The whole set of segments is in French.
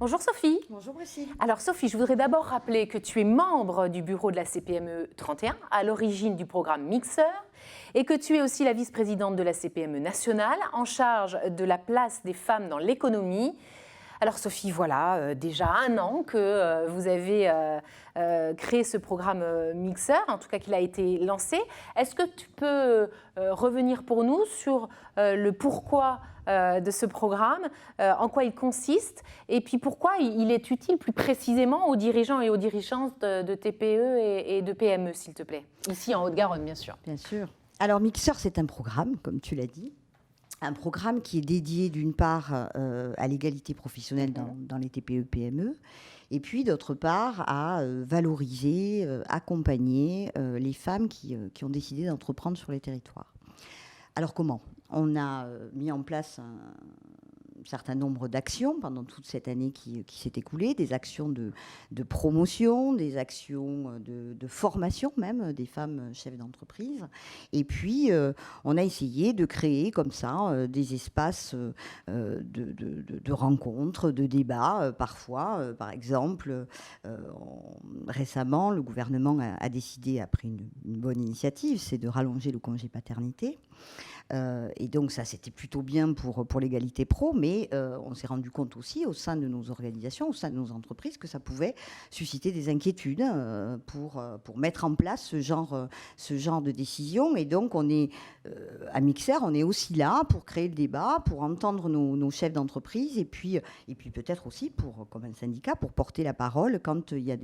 Bonjour Sophie. Bonjour Priscille. Alors Sophie, je voudrais d'abord rappeler que tu es membre du bureau de la CPME 31, à l'origine du programme Mixeur, et que tu es aussi la vice-présidente de la CPME nationale, en charge de la place des femmes dans l'économie. Alors Sophie, voilà déjà 1 an que vous avez créé ce programme Mixeur, en tout cas qu'il a été lancé. Est-ce que tu peux revenir pour nous sur le pourquoi de ce programme, en quoi il consiste, et puis pourquoi il est utile plus précisément aux dirigeants et aux dirigeantes de TPE et de PME, s'il te plaît. Ici en Haute-Garonne, bien sûr. Bien sûr. Alors Mixeur, c'est un programme, comme tu l'as dit. Un programme qui est dédié d'une part à l'égalité professionnelle dans les TPE-PME et puis d'autre part à valoriser, accompagner les femmes qui ont décidé d'entreprendre sur les territoires. Alors comment ? On a mis en place un certain nombre d'actions pendant toute cette année qui s'est écoulée, des actions de promotion, des actions de formation même des femmes chefs d'entreprise. Et puis, on a essayé de créer comme ça des espaces de rencontres, de débats. Parfois, par exemple, récemment, le gouvernement a décidé, après une bonne initiative, c'est de rallonger le congé paternité. Et donc ça, c'était plutôt bien pour l'égalité pro, mais on s'est rendu compte aussi au sein de nos organisations, au sein de nos entreprises, que ça pouvait susciter des inquiétudes pour mettre en place ce genre de décision. Et donc on est à Mixeur, on est aussi là pour créer le débat, pour entendre nos chefs d'entreprise, et puis peut-être aussi comme un syndicat, pour porter la parole quand il y a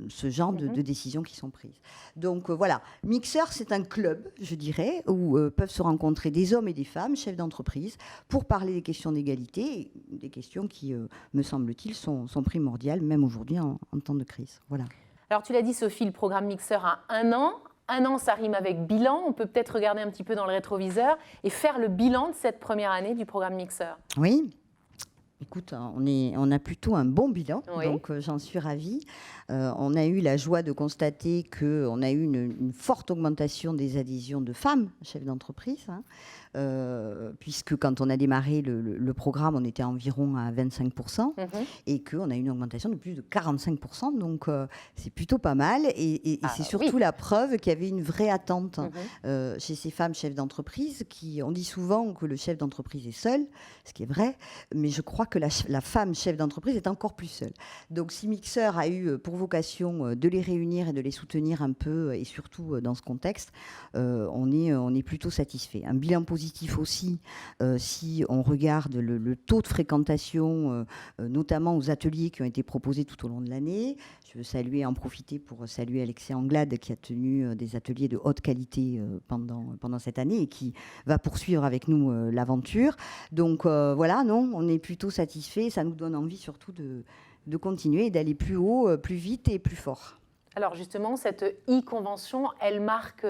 ce genre de décisions qui sont prises. Donc voilà, Mixeur, c'est un club, je dirais, où peuvent se rencontrer des hommes et des femmes, chefs d'entreprise, pour parler des questions d'égalité, des questions qui, me semble-t-il, sont primordiales, même aujourd'hui en temps de crise. Voilà. Alors tu l'as dit Sophie, le programme Mixeur a 1 an. 1 an, ça rime avec bilan. On peut peut-être regarder un petit peu dans le rétroviseur et faire le bilan de cette première année du programme Mixeur. Oui. Écoute, on a plutôt un bon bilan, oui. Donc j'en suis ravie. On a eu la joie de constater qu'on a eu une forte augmentation des adhésions de femmes chefs d'entreprise, puisque quand on a démarré le programme, on était environ à 25%, et qu'on a eu une augmentation de plus de 45%, donc c'est plutôt pas mal, et c'est surtout la preuve qu'il y avait une vraie attente chez ces femmes chefs d'entreprise, on dit souvent que le chef d'entreprise est seul, ce qui est vrai, mais je crois que la femme chef d'entreprise est encore plus seule. Donc si Mixeur a eu pour vocation de les réunir et de les soutenir un peu, et surtout dans ce contexte, on est plutôt satisfait. Un bilan positif aussi, si on regarde le taux de fréquentation, notamment aux ateliers qui ont été proposés tout au long de l'année. Je veux en profiter pour saluer Alexis Anglade qui a tenu des ateliers de haute qualité pendant cette année et qui va poursuivre avec nous l'aventure. Donc voilà, non, on est plutôt satisfait. Ça nous donne envie surtout de continuer et d'aller plus haut, plus vite et plus fort. Alors justement, cette e-convention, elle marque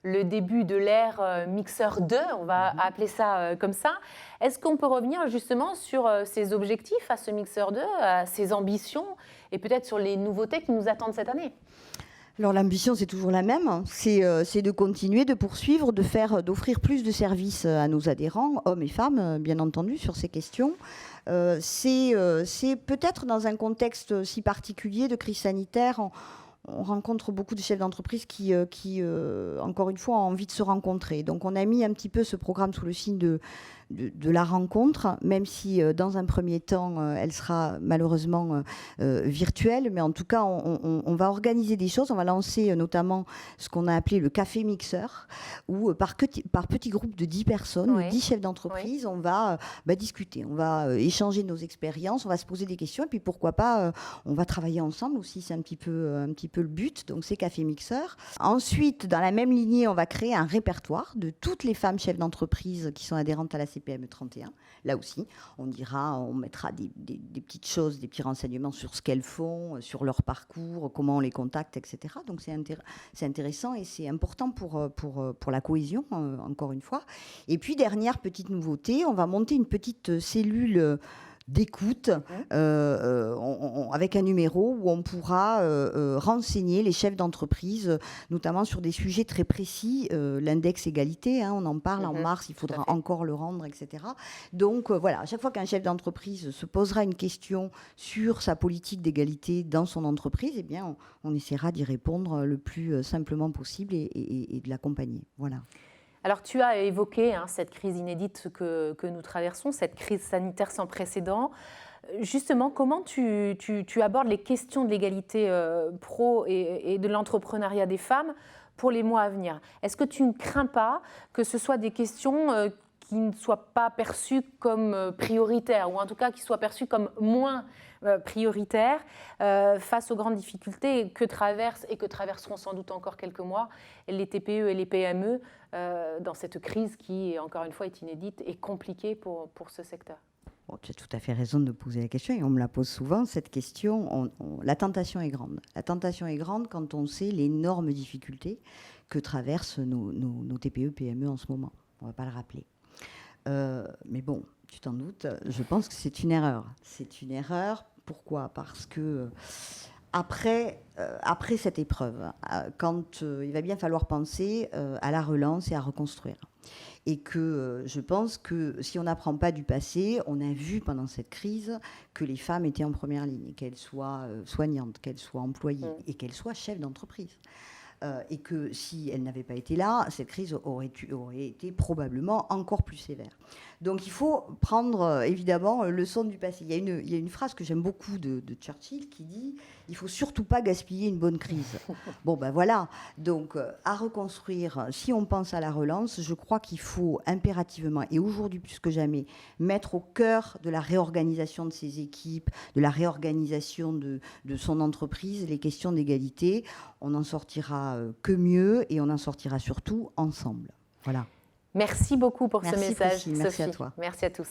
le début de l'ère Mixeur 2, on va appeler ça comme ça. Est-ce qu'on peut revenir justement sur ses objectifs à ce Mixeur 2, à ses ambitions et peut-être sur les nouveautés qui nous attendent cette année ? Alors l'ambition, c'est toujours la même, c'est de continuer, de poursuivre, d'offrir plus de services à nos adhérents, hommes et femmes, bien entendu, sur ces questions. C'est peut-être dans un contexte si particulier de crise sanitaire, on rencontre beaucoup de chefs d'entreprise qui, encore une fois, ont envie de se rencontrer. Donc on a mis un petit peu ce programme sous le signe de la rencontre, même si dans un premier temps, elle sera malheureusement virtuelle. Mais en tout cas, on va organiser des choses. On va lancer notamment ce qu'on a appelé le café Mixeur, où par petits groupes de 10 personnes, 10 chefs d'entreprise, on va discuter, on va échanger nos expériences, on va se poser des questions, et puis pourquoi pas, on va travailler ensemble aussi. C'est un petit peu le but. Donc c'est café Mixeur. Ensuite, dans la même lignée, on va créer un répertoire de toutes les femmes chefs d'entreprise qui sont adhérentes à la CPME 31. Là aussi, on mettra des petites choses, des petits renseignements sur ce qu'elles font, sur leur parcours, comment on les contacte, etc. Donc c'est intéressant et c'est important pour la cohésion, encore une fois. Et puis, dernière petite nouveauté, on va monter une petite cellule d'écoute avec un numéro où on pourra renseigner les chefs d'entreprise, notamment sur des sujets très précis. L'index égalité, on en parle en mars, il faudra encore le rendre, etc. Donc voilà, à chaque fois qu'un chef d'entreprise se posera une question sur sa politique d'égalité dans son entreprise, eh bien, on essaiera d'y répondre le plus simplement possible et de l'accompagner. Voilà. Alors, tu as évoqué cette crise inédite que nous traversons, cette crise sanitaire sans précédent. Justement, comment tu abordes les questions de l'égalité pro et de l'entrepreneuriat des femmes pour les mois à venir? Est-ce que tu ne crains pas que ce soit des questions qui ne soient pas perçues comme prioritaires, ou en tout cas qui soient perçues comme moins prioritaires face aux grandes difficultés que traverseront sans doute encore quelques mois les TPE et les PME dans cette crise qui, encore une fois, est inédite et compliquée pour ce secteur? Bon, tu as tout à fait raison de me poser la question, et on me la pose souvent, cette question. La tentation est grande. La tentation est grande quand on sait l'énorme difficulté que traversent nos TPE, PME en ce moment. On ne va pas le rappeler. Mais bon, tu t'en doutes, je pense que c'est une erreur. C'est une erreur. Pourquoi ? Parce que après cette épreuve, quand il va bien falloir penser à la relance et à reconstruire. Et que je pense que si on n'apprend pas du passé, on a vu pendant cette crise que les femmes étaient en première ligne, qu'elles soient soignantes, qu'elles soient employées et qu'elles soient chefs d'entreprise. Et que si elles n'avaient pas été là, cette crise aurait été probablement encore plus sévère. Donc il faut prendre évidemment leçon du passé. Il y a une phrase que j'aime beaucoup de Churchill qui dit « Il ne faut surtout pas gaspiller une bonne crise ». Bon ben voilà, donc à reconstruire, si on pense à la relance, je crois qu'il faut impérativement, et aujourd'hui plus que jamais, mettre au cœur de la réorganisation de ses équipes, de la réorganisation de son entreprise, les questions d'égalité. On n'en sortira que mieux et on en sortira surtout ensemble. Voilà. Merci beaucoup pour ce message, Merci Sophie. à toi. Merci à tous.